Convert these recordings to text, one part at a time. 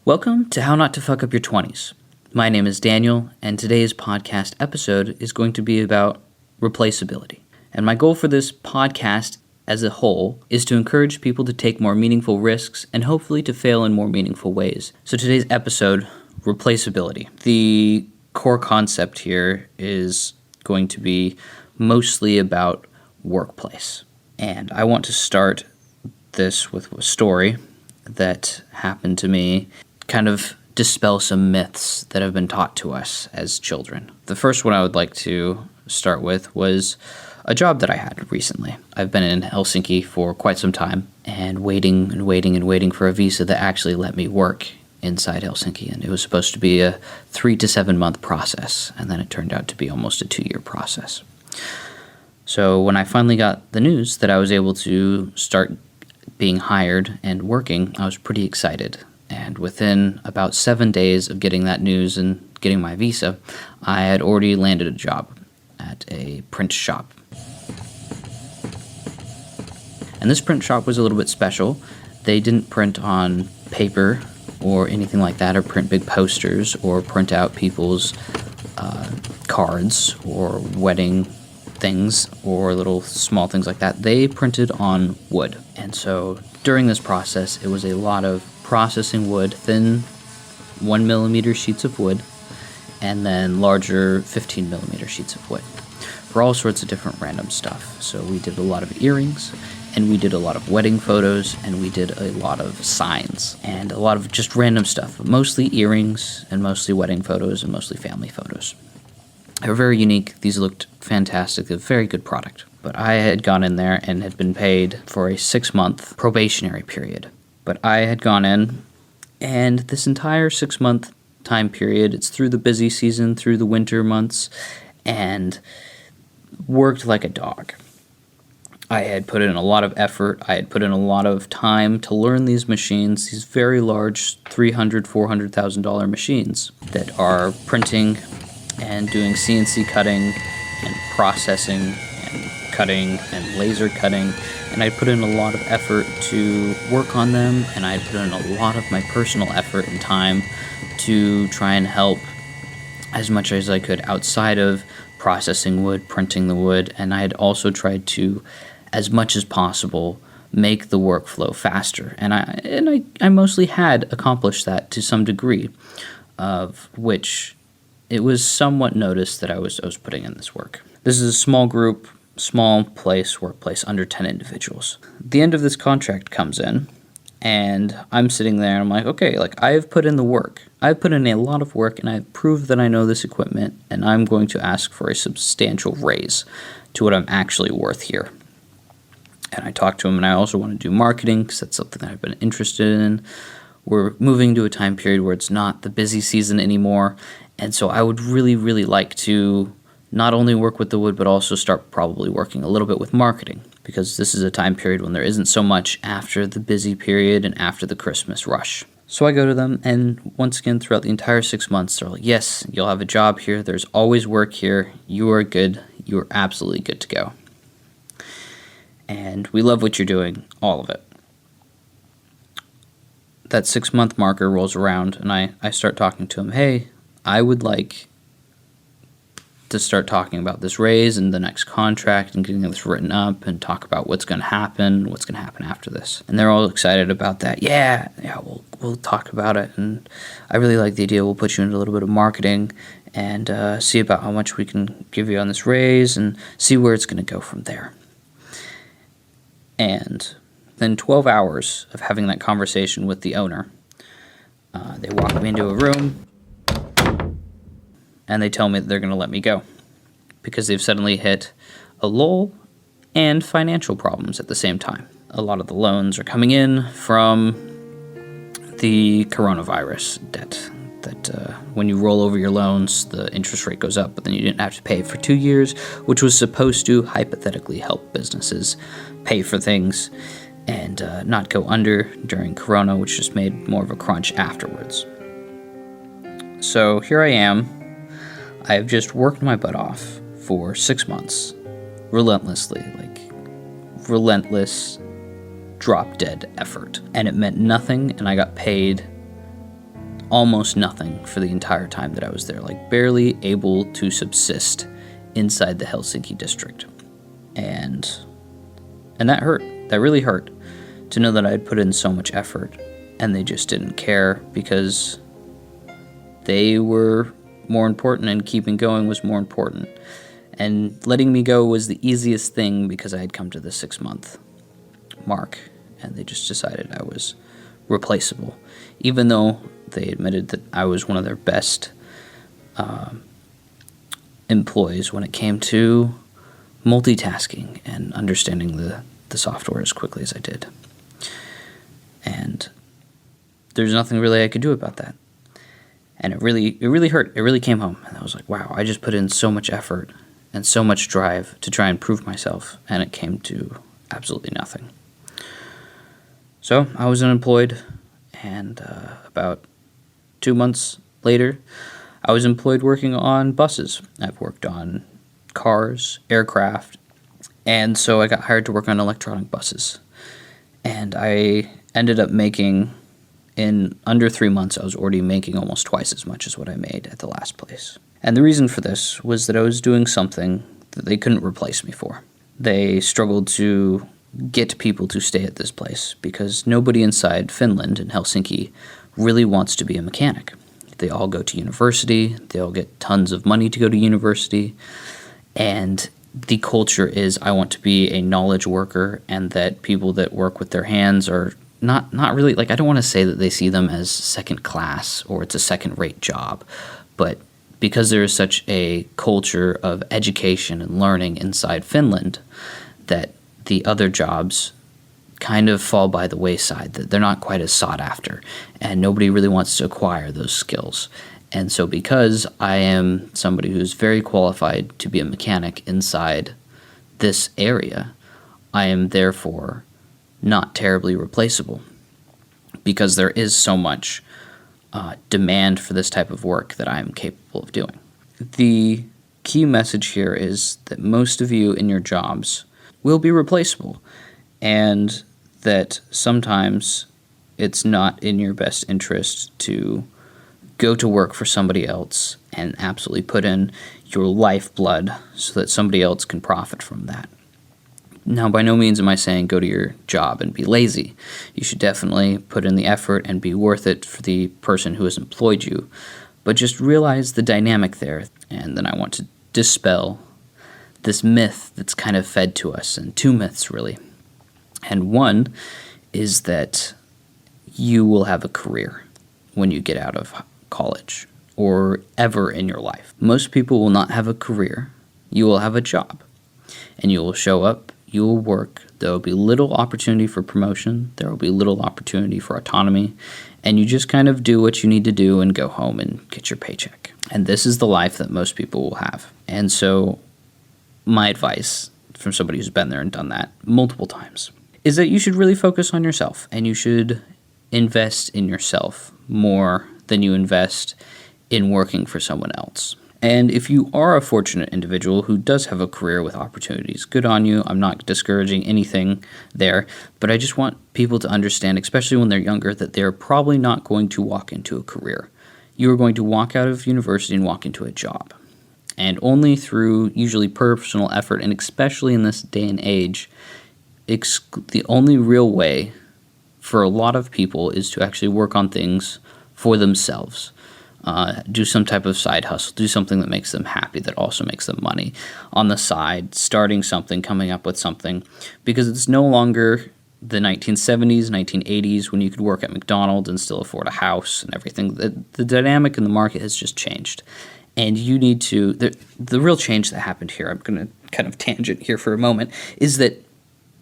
Welcome to How Not to Fuck Up Your 20s. My name is Daniel, and today's podcast episode is going to be about replaceability. And my goal for this podcast as a whole is to encourage people to take more meaningful risks and hopefully to fail in more meaningful ways. So today's episode, replaceability. The core concept here is going to be mostly about workplace. And I want to start this with a story that happened to me, kind of dispel some myths that have been taught to us as children. The first one I would like to start with was a job that I had recently. I've been in Helsinki for quite some time and waiting for a visa that actually let me work inside Helsinki. And it was supposed to be a 3 to 7 month process, and then it turned out to be almost a 2-year process. So when I finally got the news that I was able to start being hired and working, I was pretty excited. And within about 7 days of getting that news and getting my visa, I had already landed a job at a print shop. And this print shop was a little bit special. They didn't print on paper or anything like that, or print big posters, or print out people's cards or wedding things or little small things like that. They printed on wood. And so during this process, it was a lot of processing wood, thin 1mm sheets of wood, and then larger 15mm sheets of wood for all sorts of different random stuff. So we did a lot of earrings, and we did a lot of wedding photos, and we did a lot of signs, and a lot of just random stuff, mostly earrings, and mostly wedding photos, and mostly family photos. They were very unique. These looked fantastic. A very good product. But I had gone in there and had been paid for a 6-month probationary period. But I had gone in, and this entire 6-month time period, it's through the busy season, through the winter months, and worked like a dog. I had put in a lot of effort. I had put in a lot of time to learn these machines, these very large $300,000, $400,000 machines that are printing and doing CNC cutting and processing and cutting and laser cutting. And I put in a lot of effort to work on them, and I put in a lot of my personal effort and time to try and help as much as I could outside of processing wood, printing the wood, and I had also tried to, as much as possible, make the workflow faster. And I mostly had accomplished that to some degree, of which it was somewhat noticed that I was putting in this work. This is a small group, small workplace, under 10 individuals. The end of this contract comes in, and I'm sitting there, and I'm like, okay, I have put in the work. I've put in a lot of work, and I've proved that I know this equipment, and I'm going to ask for a substantial raise to what I'm actually worth here. And I talked to him, and I also want to do marketing, because that's something that I've been interested in. We're moving to a time period where it's not the busy season anymore, and so I would really, really like to not only work with the wood, but also start probably working a little bit with marketing, because this is a time period when there isn't so much after the busy period and after the Christmas rush. So I go to them, and once again, throughout the entire 6 months, they're like, yes, you'll have a job here. There's always work here. You are good. You are absolutely good to go. And we love what you're doing, all of it. That 6-month marker rolls around, and I start talking to him. Hey, I would like to start talking about this raise and the next contract and getting this written up and talk about what's going to happen after this. And they're all excited about that. Yeah, we'll talk about it. And I really like the idea. We'll put you into a little bit of marketing and see about how much we can give you on this raise and see where it's going to go from there. And then 12 hours of having that conversation with the owner, they walk me into a room, and they tell me that they're going to let me go because they've suddenly hit a lull and financial problems at the same time. A lot of the loans are coming in from the coronavirus debt, that when you roll over your loans, the interest rate goes up, but then you didn't have to pay it for 2 years, which was supposed to hypothetically help businesses pay for things and not go under during Corona, which just made more of a crunch afterwards. So here I am. I've just worked my butt off for 6 months, relentlessly, relentless, drop-dead effort. And it meant nothing, and I got paid almost nothing for the entire time that I was there, like barely able to subsist inside the Helsinki district. And that hurt. That really hurt to know that I had put in so much effort and they just didn't care because they were more important and keeping going was more important. And letting me go was the easiest thing because I had come to the 6-month mark and they just decided I was replaceable, even though they admitted that I was one of their best employees when it came to multitasking and understanding the software as quickly as I did. And there's nothing really I could do about that. And it really hurt. It really came home. And I was like, wow, I just put in so much effort and so much drive to try and prove myself, and it came to absolutely nothing. So I was unemployed, and about 2 months later, I was employed working on buses. I've worked on cars, aircraft, and so I got hired to work on electronic buses. And I ended up making, in under 3 months, I was already making almost twice as much as what I made at the last place. And the reason for this was that I was doing something that they couldn't replace me for. They struggled to get people to stay at this place because nobody inside Finland and Helsinki really wants to be a mechanic. They all go to university, they all get tons of money to go to university, and the culture is I want to be a knowledge worker, and that people that work with their hands are not really, like, I don't want to say that they see them as second class or it's a second-rate job, but because there is such a culture of education and learning inside Finland that the other jobs kind of fall by the wayside, that they're not quite as sought after, and nobody really wants to acquire those skills. And so because I am somebody who's very qualified to be a mechanic inside this area, I am therefore not terribly replaceable because there is so much demand for this type of work that I am capable of doing. The key message here is that most of you in your jobs will be replaceable, and that sometimes it's not in your best interest to go to work for somebody else and absolutely put in your lifeblood so that somebody else can profit from that. Now, by no means am I saying go to your job and be lazy. You should definitely put in the effort and be worth it for the person who has employed you. But just realize the dynamic there. And then I want to dispel this myth that's kind of fed to us, and two myths really. And one is that you will have a career when you get out of college or ever in your life. Most people will not have a career. You will have a job, and you will show up, you will work. There will be little opportunity for promotion. There will be little opportunity for autonomy, and you just kind of do what you need to do and go home and get your paycheck. And this is the life that most people will have. And so my advice from somebody who's been there and done that multiple times is that you should really focus on yourself, and you should invest in yourself more than you invest in working for someone else. And if you are a fortunate individual who does have a career with opportunities, good on you. I'm not discouraging anything there, but I just want people to understand, especially when they're younger, that they're probably not going to walk into a career. You are going to walk out of university and walk into a job. And only through usually personal effort, and especially in this day and age, the only real way for a lot of people is to actually work on things for themselves. Do some type of side hustle, do something that makes them happy, that also makes them money on the side, starting something, coming up with something, because it's no longer the 1970s, 1980s when you could work at McDonald's and still afford a house and everything. The dynamic in the market has just changed. And you need to, the real change that happened here, I'm going to kind of tangent here for a moment, is that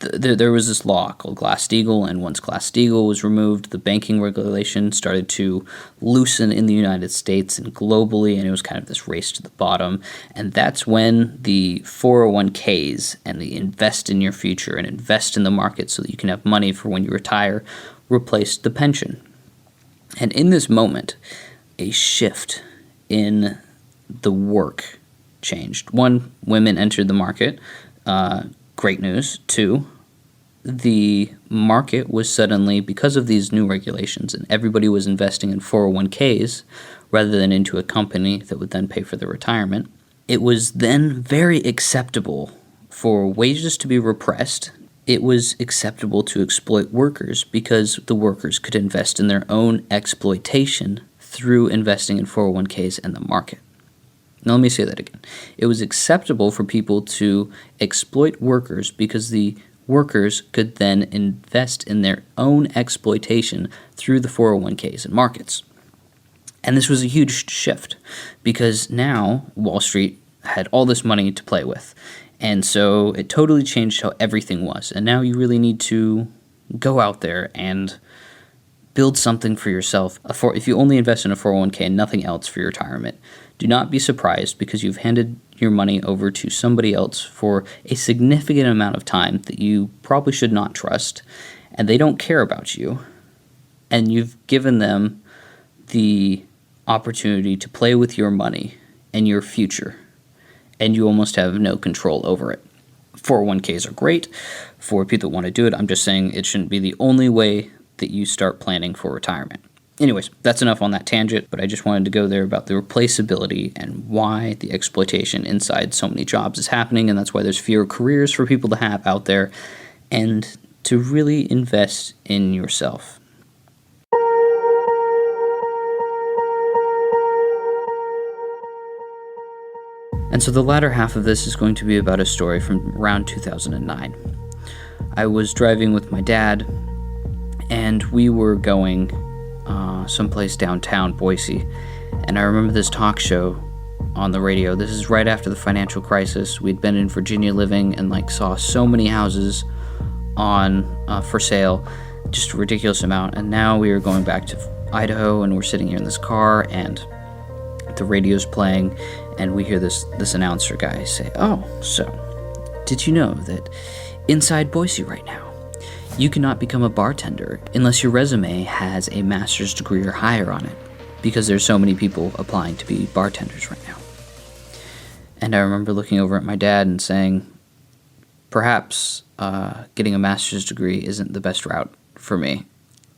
there was this law called Glass-Steagall, and once Glass-Steagall was removed, the banking regulation started to loosen in the United States and globally, and it was kind of this race to the bottom. And that's when the 401ks and the invest in your future and invest in the market so that you can have money for when you retire replaced the pension. And in this moment, a shift in the work changed. One, women entered the market. Great news. Two, the market was suddenly, because of these new regulations, and everybody was investing in 401ks rather than into a company that would then pay for their retirement, it was then very acceptable for wages to be repressed. It was acceptable to exploit workers because the workers could invest in their own exploitation through investing in 401ks and the market. Now let me say that again. It was acceptable for people to exploit workers because the workers could then invest in their own exploitation through the 401ks and markets. And this was a huge shift because now Wall Street had all this money to play with. And so it totally changed how everything was. And now you really need to go out there and build something for yourself. If you only invest in a 401k and nothing else for your retirement, do not be surprised because you've handed your money over to somebody else for a significant amount of time that you probably should not trust, and they don't care about you, and you've given them the opportunity to play with your money and your future, and you almost have no control over it. 401ks are great for people that want to do it. I'm just saying it shouldn't be the only way that you start planning for retirement. Anyways, that's enough on that tangent, but I just wanted to go there about the replaceability and why the exploitation inside so many jobs is happening, and that's why there's fewer careers for people to have out there, and to really invest in yourself. And so the latter half of this is going to be about a story from around 2009. I was driving with my dad, and we were going someplace downtown Boise, and I remember this talk show on the radio. This is right after the financial crisis. We'd been in Virginia living and saw so many houses on for sale, just a ridiculous amount, and now we were going back to Idaho, and we're sitting here in this car, and the radio's playing, and we hear this announcer guy say, "Oh, so did you know that inside Boise right now, you cannot become a bartender unless your resume has a master's degree or higher on it, because there's so many people applying to be bartenders right now." And I remember looking over at my dad and saying, perhaps getting a master's degree isn't the best route for me,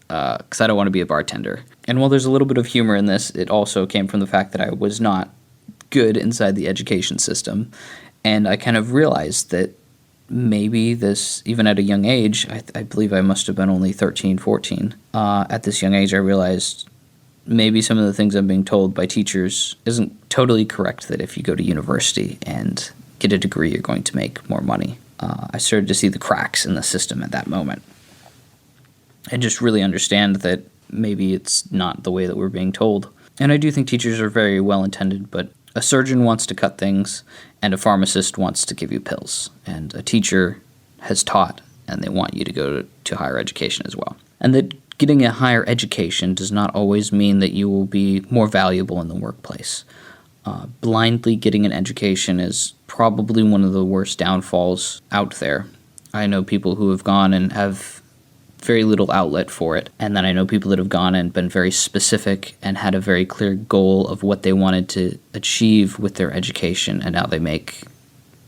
because I don't want to be a bartender. And while there's a little bit of humor in this, it also came from the fact that I was not good inside the education system, and I kind of realized that maybe this, even at a young age, I believe I must have been only 13, 14. At this young age, I realized maybe some of the things I'm being told by teachers isn't totally correct, that if you go to university and get a degree, you're going to make more money. I started to see the cracks in the system at that moment, and just really understand that maybe it's not the way that we're being told. And I do think teachers are very well-intended, but a surgeon wants to cut things, and a pharmacist wants to give you pills. And a teacher has taught, and they want you to go to higher education as well. And that getting a higher education does not always mean that you will be more valuable in the workplace. Blindly getting an education is probably one of the worst downfalls out there. I know people who have gone and have very little outlet for it, and then I know people that have gone and been very specific and had a very clear goal of what they wanted to achieve with their education, and now they make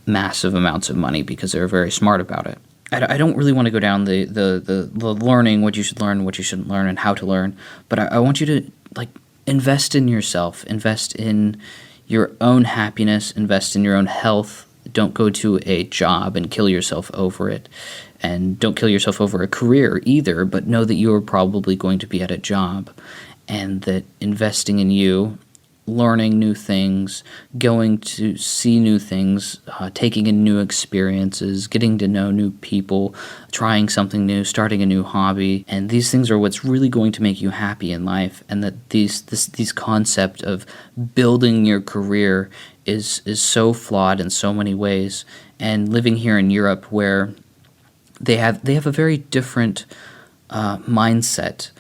massive amounts of money because they're very smart about it. I don't really want to go down the learning, what you should learn, what you shouldn't learn, and how to learn, but I want you to invest in yourself, invest in your own happiness, invest in your own health. Don't go to a job and kill yourself over it. And don't kill yourself over a career either, but know that you are probably going to be at a job, and that investing in you, learning new things, going to see new things, taking in new experiences, getting to know new people, trying something new, starting a new hobby, and these things are what's really going to make you happy in life, and that these concept of building your career is so flawed in so many ways. And living here in Europe, where they have a very different mindset,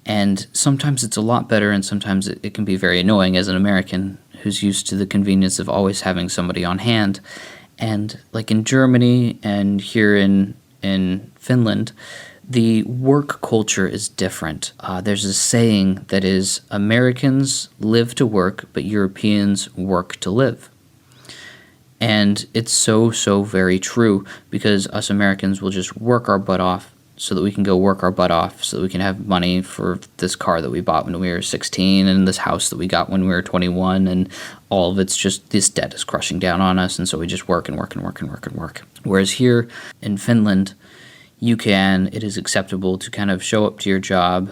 and sometimes it's a lot better, and sometimes it can be very annoying as an American who's used to the convenience of always having somebody on hand. And in Germany and here in Finland, the work culture is different. There's a saying that is, Americans live to work, but Europeans work to live. And it's so, so very true, because us Americans will just work our butt off so that we can go work our butt off so that we can have money for this car that we bought when we were 16 and this house that we got when we were 21, and all of it's just, this debt is crushing down on us, and so we just work and work and work and work and work. Whereas here in Finland, it is acceptable to kind of show up to your job,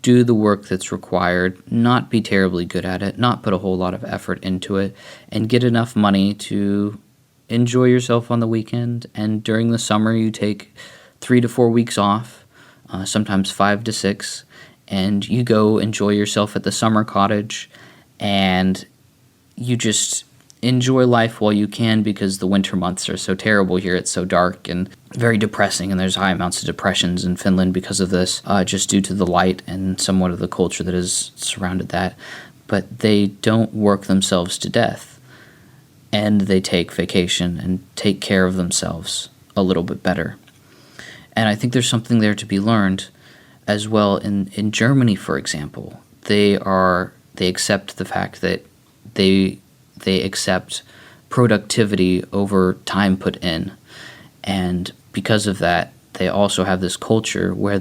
do the work that's required, not be terribly good at it, not put a whole lot of effort into it, and get enough money to enjoy yourself on the weekend. And during the summer, you take 3 to 4 weeks off, sometimes 5 to 6, and you go enjoy yourself at the summer cottage, and you just enjoy life while you can, because the winter months are so terrible here. It's so dark and very depressing, and there's high amounts of depressions in Finland because of this, just due to the light and somewhat of the culture that has surrounded that. But they don't work themselves to death, and they take vacation and take care of themselves a little bit better. And I think there's something there to be learned as well. In Germany, for example, they accept the fact that they accept productivity over time put in. And because of that, they also have this culture where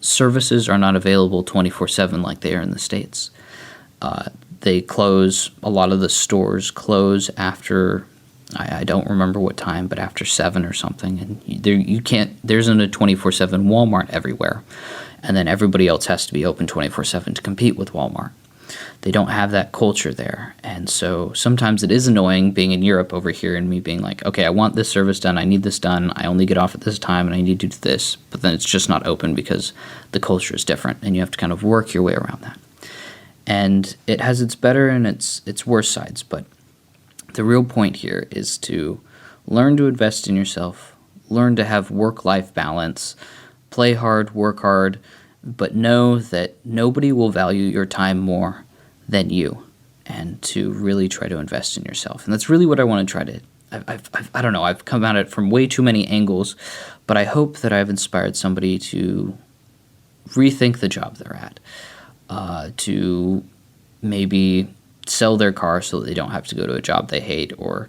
services are not available 24/7 like they are in the States. They close, a lot of the stores close after, I don't remember what time, but after 7 or something. And there isn't a 24/7 Walmart everywhere. And then everybody else has to be open 24/7 to compete with Walmart. They don't have that culture there. And so sometimes it is annoying being in Europe over here and me being like, okay, I want this service done, I need this done, I only get off at this time, and I need to do this. But then it's just not open because the culture is different, and you have to kind of work your way around that. And it has its better and its worse sides, but the real point here is to learn to invest in yourself, learn to have work-life balance, play hard, work hard, but know that nobody will value your time more than you, and to really try to invest in yourself. And that's really what I want to try to, I don't know, I've come at it from way too many angles, but I hope that I've inspired somebody to rethink the job they're at, to maybe sell their car so that they don't have to go to a job they hate, or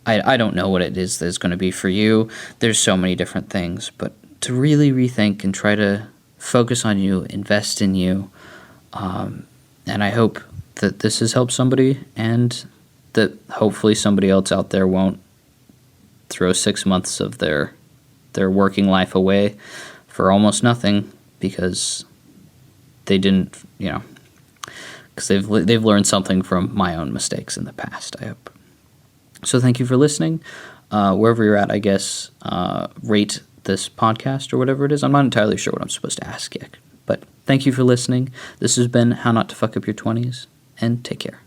I don't know what it is that's going to be for you. There's so many different things, but to really rethink and try to focus on you, invest in you, and I hope that this has helped somebody, and that hopefully somebody else out there won't throw 6 months of their working life away for almost nothing because they didn't, because they've learned something from my own mistakes in the past, I hope. So thank you for listening. Wherever you're at, I guess, rate this podcast or whatever it is. I'm not entirely sure what I'm supposed to ask yet. But thank you for listening. This has been How Not to Fuck Up Your 20s, and take care.